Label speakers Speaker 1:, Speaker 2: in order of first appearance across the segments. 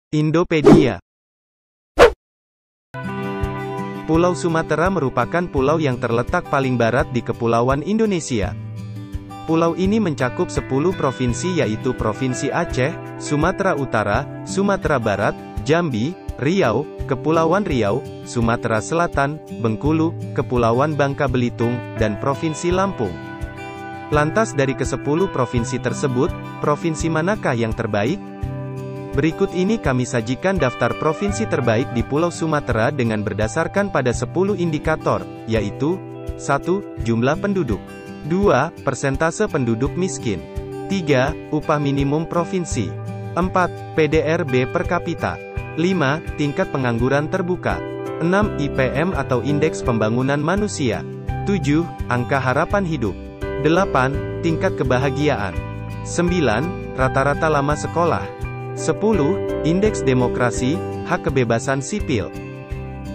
Speaker 1: Indopedia. Pulau Sumatera merupakan pulau yang terletak paling barat di Kepulauan Indonesia. Pulau ini mencakup 10 provinsi yaitu Provinsi Aceh, Sumatera Utara, Sumatera Barat, Jambi, Riau, Kepulauan Riau, Sumatera Selatan, Bengkulu, Kepulauan Bangka Belitung, dan Provinsi Lampung. Lantas dari ke-10 provinsi tersebut, provinsi manakah yang terbaik? Berikut ini kami sajikan daftar provinsi terbaik di Pulau Sumatera dengan berdasarkan pada 10 indikator, yaitu 1. Jumlah penduduk 2. Persentase penduduk miskin 3. Upah minimum provinsi 4. PDRB per kapita 5. Tingkat pengangguran terbuka 6. IPM atau Indeks Pembangunan Manusia 7. Angka harapan hidup 8. Tingkat kebahagiaan 9. Rata-rata lama sekolah 10. Indeks demokrasi, hak kebebasan sipil.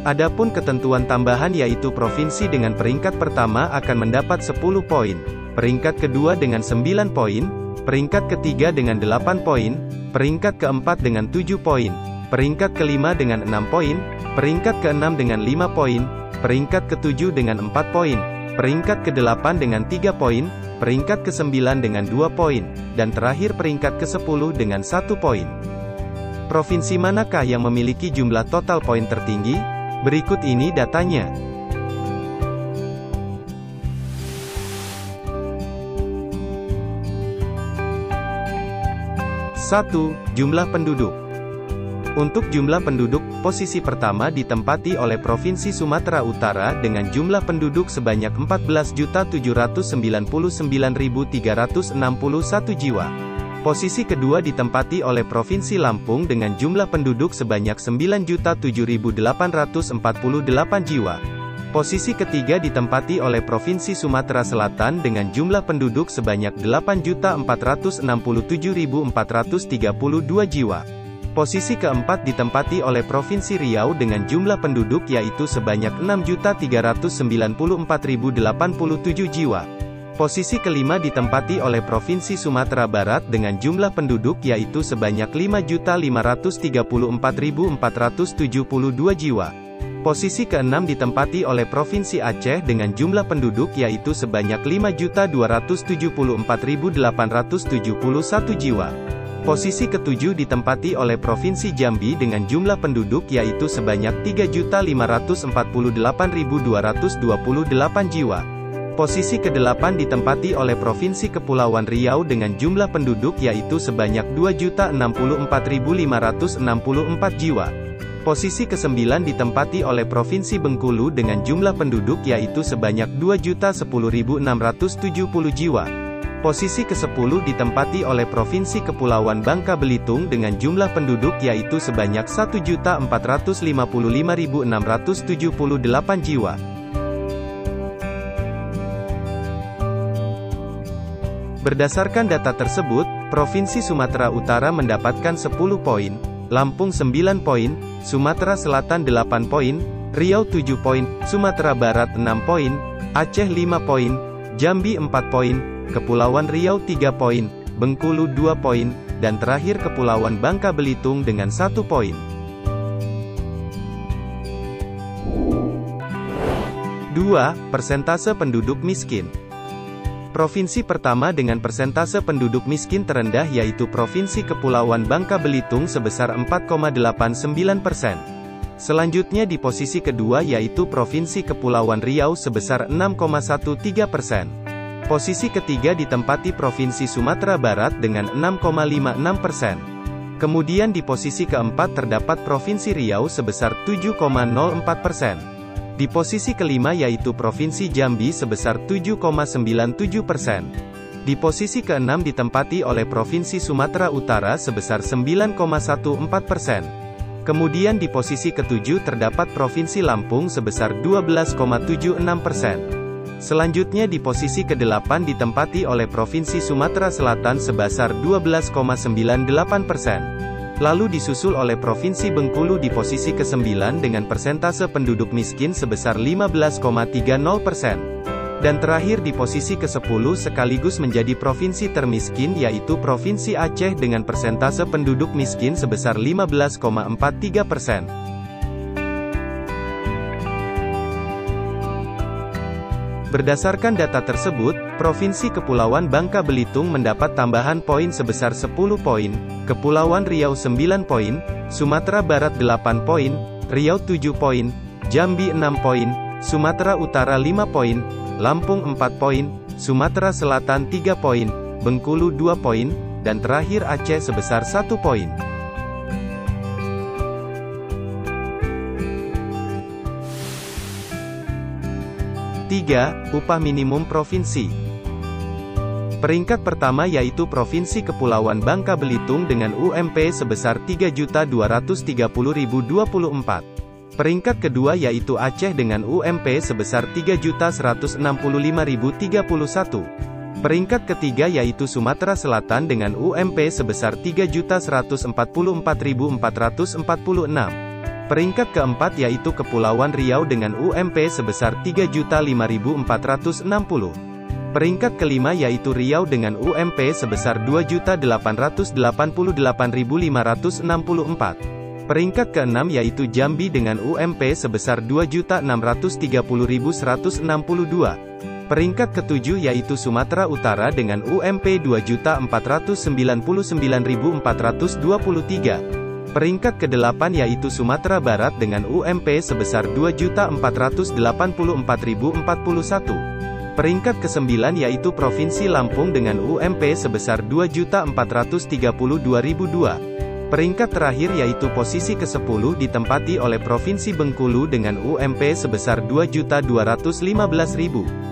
Speaker 1: Adapun ketentuan tambahan yaitu provinsi dengan peringkat pertama akan mendapat 10 poin, peringkat kedua dengan 9 poin, peringkat ketiga dengan 8 poin, peringkat keempat dengan 7 poin, peringkat kelima dengan 6 poin, peringkat keenam dengan 5 poin, peringkat ketujuh dengan 4 poin, peringkat ke-8 dengan 3 poin, peringkat ke-9 dengan 2 poin, dan terakhir peringkat ke-10 dengan 1 poin. Provinsi manakah yang memiliki jumlah total poin tertinggi? Berikut ini datanya. Satu. Jumlah penduduk. Untuk jumlah penduduk, posisi pertama ditempati oleh Provinsi Sumatera Utara dengan jumlah penduduk sebanyak 14.799.361 jiwa. Posisi kedua ditempati oleh Provinsi Lampung dengan jumlah penduduk sebanyak 9.007.848 jiwa. Posisi ketiga ditempati oleh Provinsi Sumatera Selatan dengan jumlah penduduk sebanyak 8.467.432 jiwa. Posisi keempat ditempati oleh Provinsi Riau dengan jumlah penduduk yaitu sebanyak 6.394.087 jiwa. Posisi kelima ditempati oleh Provinsi Sumatera Barat dengan jumlah penduduk yaitu sebanyak 5.534.472 jiwa. Posisi keenam ditempati oleh Provinsi Aceh dengan jumlah penduduk yaitu sebanyak 5.274.871 jiwa. Posisi ketujuh ditempati oleh Provinsi Jambi dengan jumlah penduduk yaitu sebanyak 3.548.228 jiwa. Posisi ke-8 ditempati oleh Provinsi Kepulauan Riau dengan jumlah penduduk yaitu sebanyak 2.064.564 jiwa. Posisi ke-9 ditempati oleh Provinsi Bengkulu dengan jumlah penduduk yaitu sebanyak 2.010.670 jiwa. Posisi ke-10 ditempati oleh Provinsi Kepulauan Bangka Belitung dengan jumlah penduduk yaitu sebanyak 1.455.678 jiwa. Berdasarkan data tersebut, Provinsi Sumatera Utara mendapatkan 10 poin, Lampung 9 poin, Sumatera Selatan 8 poin, Riau 7 poin, Sumatera Barat 6 poin, Aceh 5 poin, Jambi 4 poin, Kepulauan Riau 3 poin, Bengkulu 2 poin, dan terakhir Kepulauan Bangka Belitung dengan 1 poin. 2. Persentase penduduk miskin. Provinsi pertama dengan persentase penduduk miskin terendah yaitu Provinsi Kepulauan Bangka Belitung sebesar 4,89%. Selanjutnya di posisi kedua yaitu Provinsi Kepulauan Riau sebesar 6,13%. Posisi ketiga ditempati Provinsi Sumatera Barat dengan 6,56%. Kemudian di posisi keempat terdapat Provinsi Riau sebesar 7,04%. Di posisi kelima yaitu Provinsi Jambi sebesar 7,97%. Di posisi keenam ditempati oleh Provinsi Sumatera Utara sebesar 9,14%. Kemudian di posisi ketujuh terdapat Provinsi Lampung sebesar 12,76%. Selanjutnya di posisi ke-8 ditempati oleh Provinsi Sumatera Selatan sebesar 12,98%. Lalu disusul oleh Provinsi Bengkulu di posisi ke-9 dengan persentase penduduk miskin sebesar 15,30%. Dan terakhir di posisi ke-10 sekaligus menjadi provinsi termiskin yaitu Provinsi Aceh dengan persentase penduduk miskin sebesar 15,43%. Berdasarkan data tersebut, Provinsi Kepulauan Bangka Belitung mendapat tambahan poin sebesar 10 poin, Kepulauan Riau 9 poin, Sumatera Barat 8 poin, Riau 7 poin, Jambi 6 poin, Sumatera Utara 5 poin, Lampung 4 poin, Sumatera Selatan 3 poin, Bengkulu 2 poin, dan terakhir Aceh sebesar 1 poin. Upah minimum provinsi. Peringkat pertama yaitu Provinsi Kepulauan Bangka Belitung dengan UMP sebesar Rp3.230.024. Peringkat kedua yaitu Aceh dengan UMP sebesar Rp3.165.031. Peringkat ketiga yaitu Sumatera Selatan dengan UMP sebesar Rp3.144.446. Peringkat keempat yaitu Kepulauan Riau dengan UMP sebesar Rp3.005.460. Peringkat kelima yaitu Riau dengan UMP sebesar Rp2.888.564. Peringkat keenam yaitu Jambi dengan UMP sebesar Rp2.630.162. Peringkat ketujuh yaitu Sumatera Utara dengan UMP Rp2.499.423. Peringkat ke-8 yaitu Sumatera Barat dengan UMP sebesar Rp2.484.041. Peringkat ke-9 yaitu Provinsi Lampung dengan UMP sebesar Rp2.432.002. Peringkat terakhir yaitu posisi ke-10 ditempati oleh Provinsi Bengkulu dengan UMP sebesar Rp2.215.000.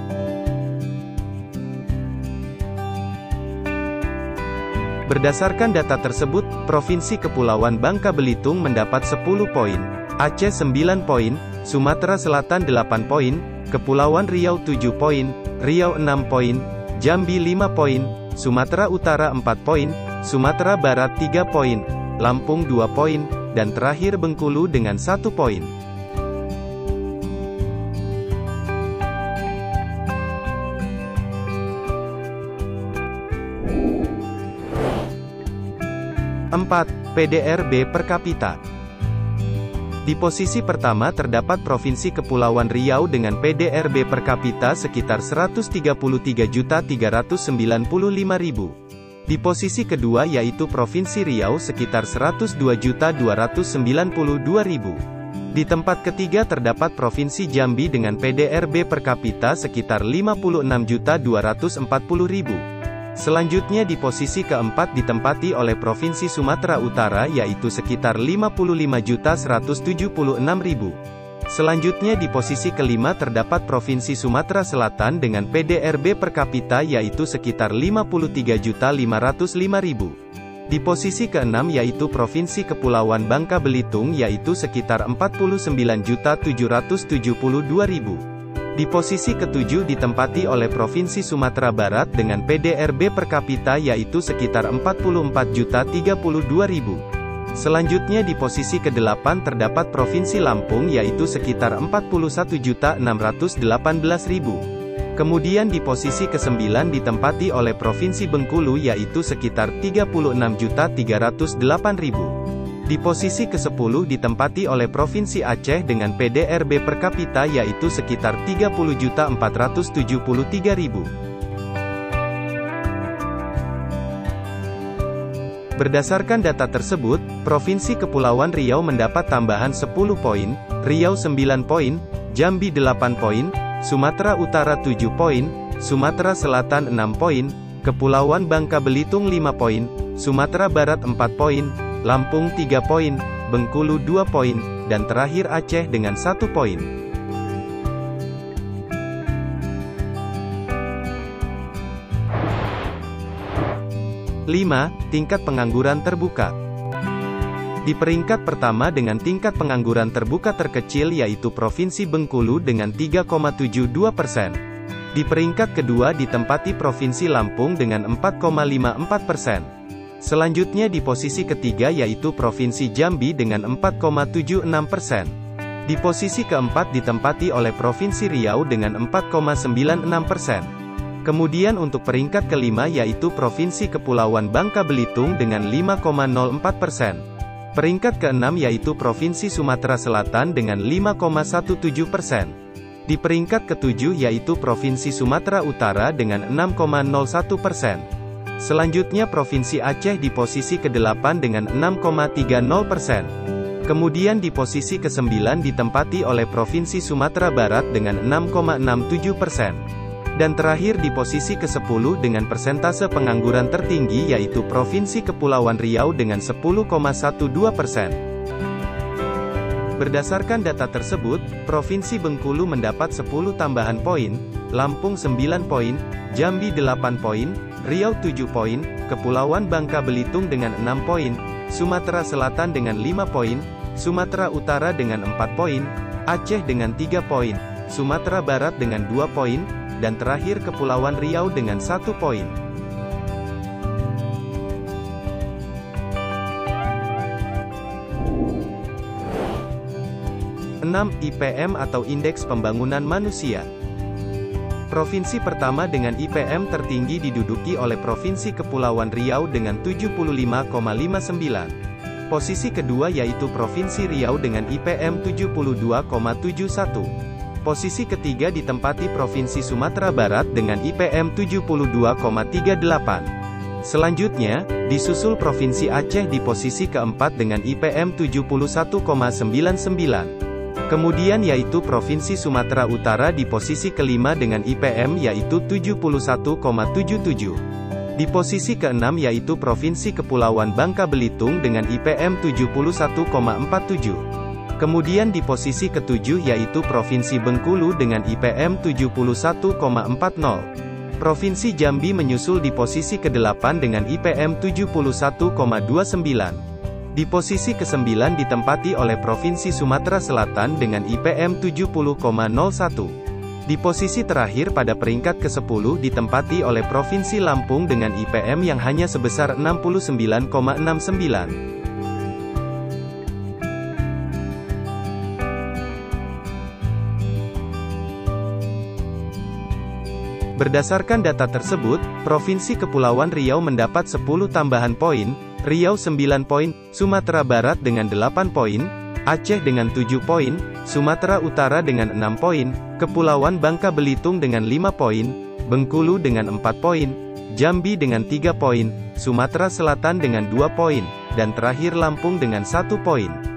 Speaker 1: Berdasarkan data tersebut, Provinsi Kepulauan Bangka Belitung mendapat 10 poin, Aceh 9 poin, Sumatera Selatan 8 poin, Kepulauan Riau 7 poin, Riau 6 poin, Jambi 5 poin, Sumatera Utara 4 poin, Sumatera Barat 3 poin, Lampung 2 poin, dan terakhir Bengkulu dengan 1 poin. PDRB per kapita. Di posisi pertama terdapat Provinsi Kepulauan Riau dengan PDRB per kapita sekitar 133.395.000. Di posisi kedua yaitu Provinsi Riau sekitar 102.292.000. Di tempat ketiga terdapat Provinsi Jambi dengan PDRB per kapita sekitar 56.240.000. Selanjutnya di posisi keempat ditempati oleh Provinsi Sumatera Utara yaitu sekitar 55.176.000. Selanjutnya di posisi kelima terdapat Provinsi Sumatera Selatan dengan PDRB per kapita yaitu sekitar 53.505.000. Di posisi keenam yaitu Provinsi Kepulauan Bangka Belitung yaitu sekitar 49.772.000. Di posisi ketujuh ditempati oleh Provinsi Sumatera Barat dengan PDRB per kapita yaitu sekitar 44.032.000. Selanjutnya di posisi ke-8 terdapat Provinsi Lampung yaitu sekitar 41.618.000. Kemudian di posisi ke-9 ditempati oleh Provinsi Bengkulu yaitu sekitar 36.308.000. Di posisi ke-10 ditempati oleh Provinsi Aceh dengan PDRB per kapita yaitu sekitar 30.473.000. Berdasarkan data tersebut, Provinsi Kepulauan Riau mendapat tambahan 10 poin, Riau 9 poin, Jambi 8 poin, Sumatera Utara 7 poin, Sumatera Selatan 6 poin, Kepulauan Bangka Belitung 5 poin, Sumatera Barat 4 poin, Lampung 3 poin, Bengkulu 2 poin, dan terakhir Aceh dengan 1 poin. Tingkat pengangguran terbuka. Di peringkat pertama dengan tingkat pengangguran terbuka terkecil yaitu Provinsi Bengkulu dengan 3,72%. Di peringkat kedua ditempati Provinsi Lampung dengan 4,54%. Selanjutnya di posisi ketiga yaitu Provinsi Jambi dengan 4,76%. Di posisi keempat ditempati oleh Provinsi Riau dengan 4,96%. Kemudian untuk peringkat kelima yaitu Provinsi Kepulauan Bangka Belitung dengan 5,04%. Peringkat keenam yaitu Provinsi Sumatera Selatan dengan 5,17%. Di peringkat ketujuh yaitu Provinsi Sumatera Utara dengan 6,01%. Selanjutnya Provinsi Aceh di posisi ke-8 dengan 6,30%. Kemudian di posisi ke-9 ditempati oleh Provinsi Sumatera Barat dengan 6,67%. Dan terakhir di posisi ke-10 dengan persentase pengangguran tertinggi yaitu Provinsi Kepulauan Riau dengan 10,12%. Berdasarkan data tersebut, Provinsi Bengkulu mendapat 10 tambahan poin, Lampung 9 poin, Jambi 8 poin, Riau 7 poin, Kepulauan Bangka Belitung dengan 6 poin, Sumatera Selatan dengan 5 poin, Sumatera Utara dengan 4 poin, Aceh dengan 3 poin, Sumatera Barat dengan 2 poin, dan terakhir Kepulauan Riau dengan 1 poin. IPM atau Indeks Pembangunan Manusia. Provinsi pertama dengan IPM tertinggi diduduki oleh Provinsi Kepulauan Riau dengan 75,59. Posisi kedua yaitu Provinsi Riau dengan IPM 72,71. Posisi ketiga ditempati Provinsi Sumatera Barat dengan IPM 72,38. Selanjutnya, disusul Provinsi Aceh di posisi keempat dengan IPM 71,99. Kemudian yaitu Provinsi Sumatera Utara di posisi kelima dengan IPM yaitu 71,77. Di posisi keenam yaitu Provinsi Kepulauan Bangka Belitung dengan IPM 71,47. Kemudian di posisi ketujuh yaitu Provinsi Bengkulu dengan IPM 71,40. Provinsi Jambi menyusul di posisi ke-8 dengan IPM 71,29. Di posisi ke-9 ditempati oleh Provinsi Sumatera Selatan dengan IPM 70,01. Di posisi terakhir pada peringkat ke-10 ditempati oleh Provinsi Lampung dengan IPM yang hanya sebesar 69,69. Berdasarkan data tersebut, Provinsi Kepulauan Riau mendapat 10 tambahan poin, Riau 9 poin, Sumatera Barat dengan 8 poin, Aceh dengan 7 poin, Sumatera Utara dengan 6 poin, Kepulauan Bangka Belitung dengan 5 poin, Bengkulu dengan 4 poin, Jambi dengan 3 poin, Sumatera Selatan dengan 2 poin, dan terakhir Lampung dengan 1 poin.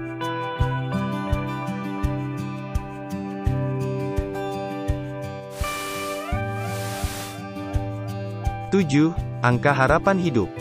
Speaker 1: Angka harapan hidup.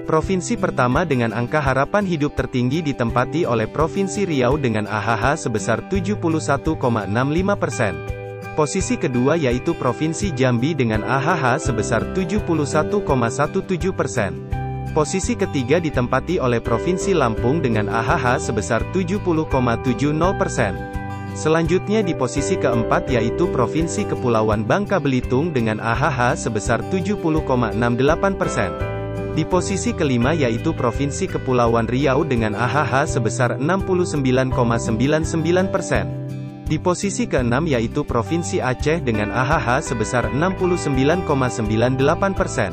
Speaker 1: Provinsi pertama dengan angka harapan hidup tertinggi ditempati oleh Provinsi Riau dengan AHH sebesar 71,65%. Posisi kedua yaitu Provinsi Jambi dengan AHH sebesar 71,17%. Posisi ketiga ditempati oleh Provinsi Lampung dengan AHH sebesar 70,70%. Selanjutnya di posisi keempat yaitu Provinsi Kepulauan Bangka Belitung dengan AHH sebesar 70,68%. Di posisi kelima yaitu Provinsi Kepulauan Riau dengan AHH sebesar 69,99%. Di posisi keenam yaitu Provinsi Aceh dengan AHH sebesar 69,98%.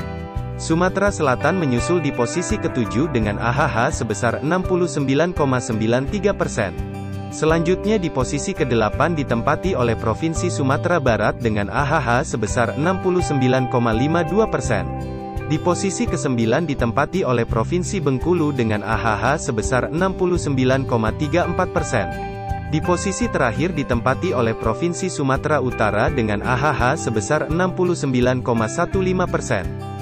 Speaker 1: Sumatera Selatan menyusul di posisi ketujuh dengan AHH sebesar 69,93%. Selanjutnya di posisi ke-8 ditempati oleh Provinsi Sumatera Barat dengan AHH sebesar 69,52%. Di posisi ke-9 ditempati oleh Provinsi Bengkulu dengan AHH sebesar 69,34%. Di posisi terakhir ditempati oleh Provinsi Sumatera Utara dengan AHH sebesar 69,15%.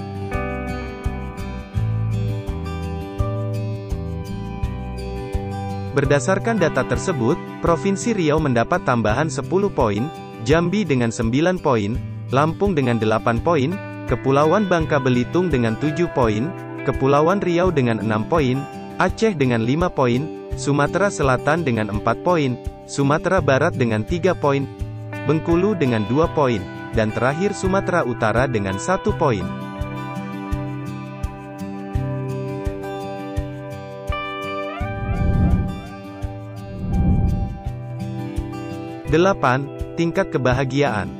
Speaker 1: Berdasarkan data tersebut, Provinsi Riau mendapat tambahan 10 poin, Jambi dengan 9 poin, Lampung dengan 8 poin, Kepulauan Bangka Belitung dengan 7 poin, Kepulauan Riau dengan 6 poin, Aceh dengan 5 poin, Sumatera Selatan dengan 4 poin, Sumatera Barat dengan 3 poin, Bengkulu dengan 2 poin, dan terakhir Sumatera Utara dengan 1 poin. 8. Tingkat kebahagiaan.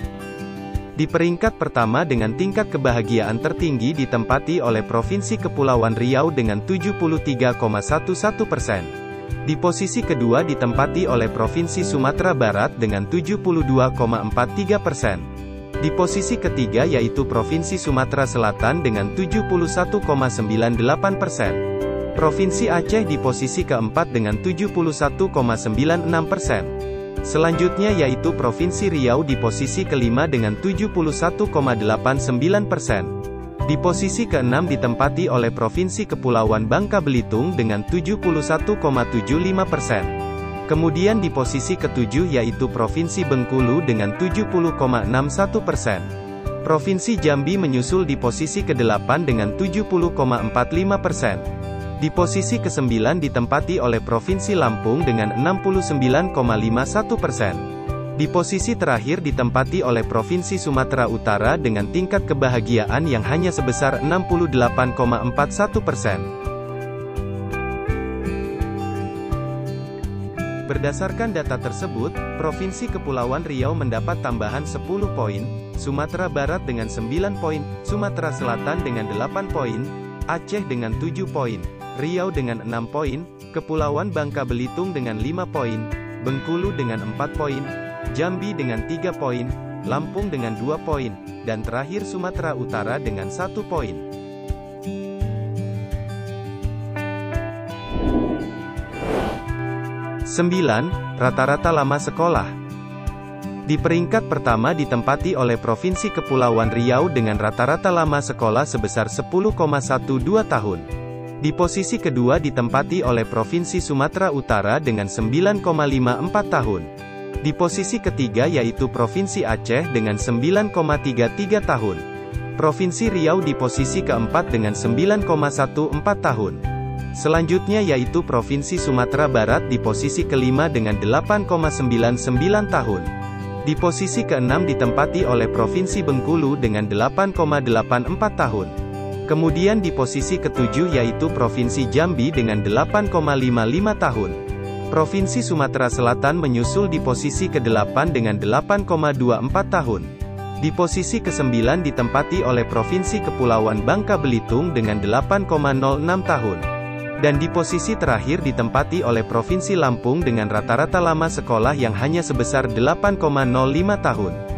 Speaker 1: Di peringkat pertama dengan tingkat kebahagiaan tertinggi ditempati oleh Provinsi Kepulauan Riau dengan 73,11%. Di posisi kedua ditempati oleh Provinsi Sumatera Barat dengan 72,43%. Di posisi ketiga yaitu Provinsi Sumatera Selatan dengan 71,98%. Provinsi Aceh di posisi keempat dengan 71,96%. Selanjutnya yaitu Provinsi Riau di posisi kelima dengan 71,89%. Di posisi keenam ditempati oleh Provinsi Kepulauan Bangka Belitung dengan 71,75%. Kemudian di posisi ketujuh yaitu Provinsi Bengkulu dengan 70,61%. Provinsi Jambi menyusul di posisi ke-8 dengan 70,45%. Di posisi ke-9 ditempati oleh Provinsi Lampung dengan 69,51%. Di posisi terakhir ditempati oleh Provinsi Sumatera Utara dengan tingkat kebahagiaan yang hanya sebesar 68,41%. Berdasarkan data tersebut, Provinsi Kepulauan Riau mendapat tambahan 10 poin, Sumatera Barat dengan 9 poin, Sumatera Selatan dengan 8 poin, Aceh dengan 7 poin, Riau dengan 6 poin, Kepulauan Bangka Belitung dengan 5 poin, Bengkulu dengan 4 poin, Jambi dengan 3 poin, Lampung dengan 2 poin, dan terakhir Sumatera Utara dengan 1 poin. Sembilan, rata-rata lama sekolah. Di peringkat pertama ditempati oleh Provinsi Kepulauan Riau dengan rata-rata lama sekolah sebesar 10,12 tahun. Di posisi kedua ditempati oleh Provinsi Sumatera Utara dengan 9,54 tahun. Di posisi ketiga yaitu Provinsi Aceh dengan 9,33 tahun. Provinsi Riau di posisi keempat dengan 9,14 tahun. Selanjutnya yaitu Provinsi Sumatera Barat di posisi kelima dengan 8,99 tahun. Di posisi keenam ditempati oleh Provinsi Bengkulu dengan 8,84 tahun. Kemudian di posisi ketujuh yaitu Provinsi Jambi dengan 8,55 tahun. Provinsi Sumatera Selatan menyusul di posisi ke-8 dengan 8,24 tahun. Di posisi ke-9 ditempati oleh Provinsi Kepulauan Bangka Belitung dengan 8,06 tahun. Dan di posisi terakhir ditempati oleh Provinsi Lampung dengan rata-rata lama sekolah yang hanya sebesar 8,05 tahun.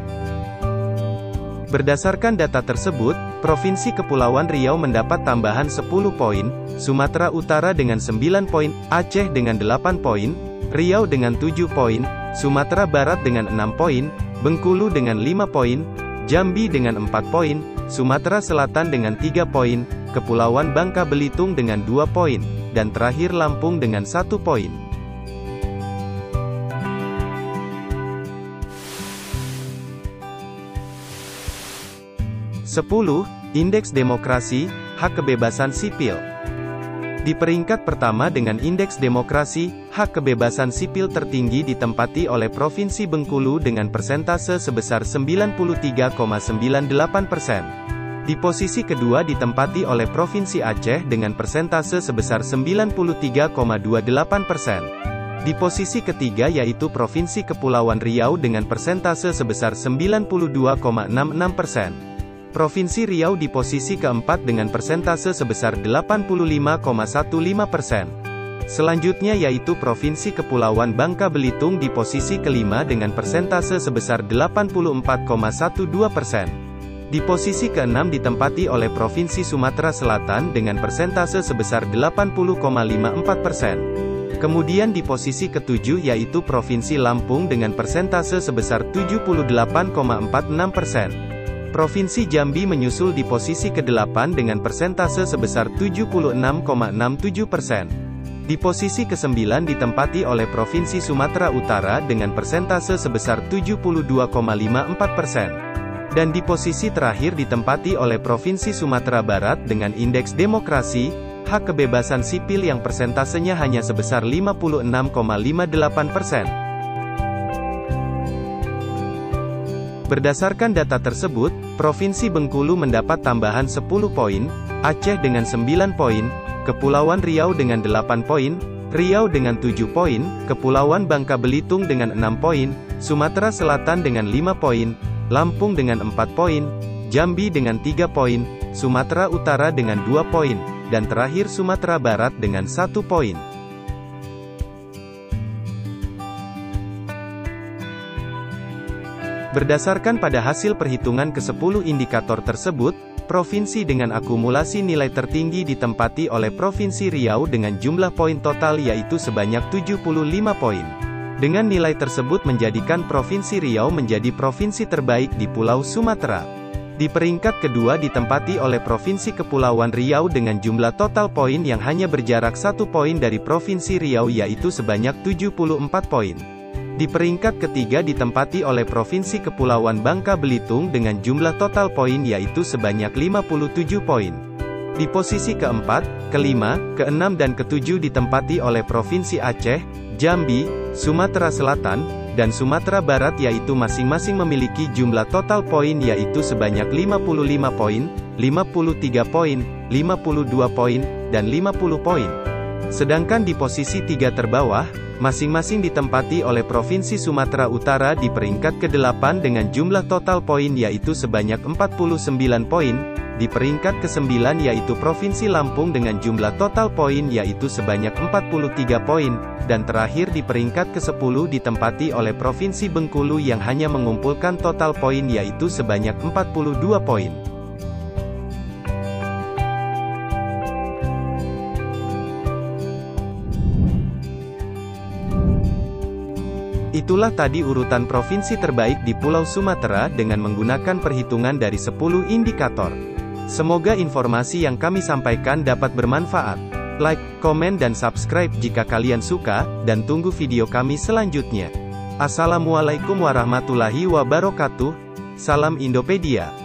Speaker 1: Berdasarkan data tersebut, Provinsi Kepulauan Riau mendapat tambahan 10 poin, Sumatera Utara dengan 9 poin, Aceh dengan 8 poin, Riau dengan 7 poin, Sumatera Barat dengan 6 poin, Bengkulu dengan 5 poin, Jambi dengan 4 poin, Sumatera Selatan dengan 3 poin, Kepulauan Bangka Belitung dengan 2 poin, dan terakhir Lampung dengan 1 poin. 10. Indeks Demokrasi, Hak Kebebasan Sipil. Di peringkat pertama dengan Indeks Demokrasi, Hak Kebebasan Sipil tertinggi ditempati oleh Provinsi Bengkulu dengan persentase sebesar 93,98%. Di posisi kedua ditempati oleh Provinsi Aceh dengan persentase sebesar 93,28%. Di posisi ketiga yaitu Provinsi Kepulauan Riau dengan persentase sebesar 92,66%. Provinsi Riau di posisi keempat dengan persentase sebesar 85,15%. Selanjutnya yaitu Provinsi Kepulauan Bangka Belitung di posisi kelima dengan persentase sebesar 84,12%. Di posisi keenam ditempati oleh Provinsi Sumatera Selatan dengan persentase sebesar 80,54%. Kemudian di posisi ketujuh yaitu Provinsi Lampung dengan persentase sebesar 78,46%. Provinsi Jambi menyusul di posisi ke-8 dengan persentase sebesar 76,67%. Di posisi ke-9 ditempati oleh Provinsi Sumatera Utara dengan persentase sebesar 72,54%. Dan di posisi terakhir ditempati oleh Provinsi Sumatera Barat dengan Indeks Demokrasi, Hak Kebebasan Sipil yang persentasenya hanya sebesar 56,58%. Berdasarkan data tersebut, Provinsi Bengkulu mendapat tambahan 10 poin, Aceh dengan 9 poin, Kepulauan Riau dengan 8 poin, Riau dengan 7 poin, Kepulauan Bangka Belitung dengan 6 poin, Sumatera Selatan dengan 5 poin, Lampung dengan 4 poin, Jambi dengan 3 poin, Sumatera Utara dengan 2 poin, dan terakhir Sumatera Barat dengan 1 poin. Berdasarkan pada hasil perhitungan ke-10 indikator tersebut, provinsi dengan akumulasi nilai tertinggi ditempati oleh Provinsi Riau dengan jumlah poin total yaitu sebanyak 75 poin. Dengan nilai tersebut menjadikan Provinsi Riau menjadi provinsi terbaik di Pulau Sumatera. Di peringkat kedua ditempati oleh Provinsi Kepulauan Riau dengan jumlah total poin yang hanya berjarak 1 poin dari Provinsi Riau yaitu sebanyak 74 poin. Di peringkat ketiga ditempati oleh Provinsi Kepulauan Bangka Belitung dengan jumlah total poin yaitu sebanyak 57 poin. Di posisi keempat, kelima, keenam dan ketujuh ditempati oleh Provinsi Aceh, Jambi, Sumatera Selatan, dan Sumatera Barat yaitu masing-masing memiliki jumlah total poin yaitu sebanyak 55 poin, 53 poin, 52 poin, dan 50 poin. Sedangkan di posisi tiga terbawah, masing-masing ditempati oleh Provinsi Sumatera Utara di peringkat ke-8 dengan jumlah total poin yaitu sebanyak 49 poin, di peringkat ke-9 yaitu Provinsi Lampung dengan jumlah total poin yaitu sebanyak 43 poin, dan terakhir di peringkat ke-10 ditempati oleh Provinsi Bengkulu yang hanya mengumpulkan total poin yaitu sebanyak 42 poin. Itulah tadi urutan provinsi terbaik di Pulau Sumatera dengan menggunakan perhitungan dari 10 indikator. Semoga informasi yang kami sampaikan dapat bermanfaat. Like, komen dan subscribe jika kalian suka, dan tunggu video kami selanjutnya. Assalamualaikum warahmatullahi wabarakatuh. Salam Indopedia.